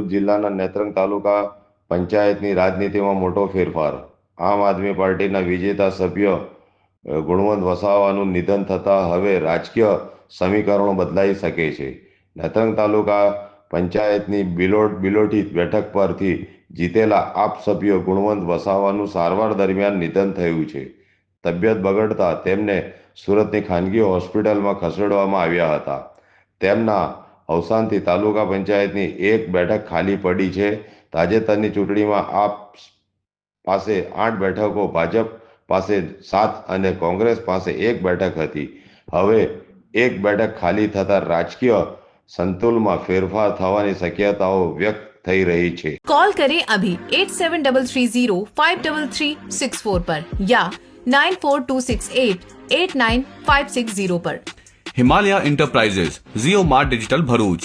ભરૂચ જિલ્લાના નેત્રંગ તાલુકા પંચાયતની રાજનીતિમાં મોટો ફેરફાર. આમ આદમી પાર્ટીના વિજેતા સભ્ય ગુણવંત વસાવાનું નિધન થતાં હવે રાજકીય સમીકરણો બદલાઈ શકે છે. નેત્રંગ તાલુકા પંચાયતની બિલોટી બેઠક પરથી જીતેલા આપ સભ્ય ગુણવંત વસાવાનું સારવાર દરમિયાન નિધન થયું છે. તબિયત બગડતા તેમને સુરતની ખાનગી હોસ્પિટલમાં ખસેડવામાં આવ્યા હતા. તેમના અવસાનથી તાલુકા પંચાયતની એક બેઠક ખાલી પડી છે. તાજેતરની ચૂંટણીમાં આપ પાસે 8 બેઠકો, ભાજપ પાસે 7 અને કોંગ્રેસ પાસે 1 બેઠક હતી. હવે એક બેઠક ખાલી થતાં રાજકીય સંતુલનમાં ફેરફાર થવાની શક્યતાઓ વ્યક્ત થઈ રહી છે. कॉल करें अभी 8733053364 पर या 9426889560 पर. हिमालय इंटरप्राइजेज, जियो मार्ट डिजिटल भरूच,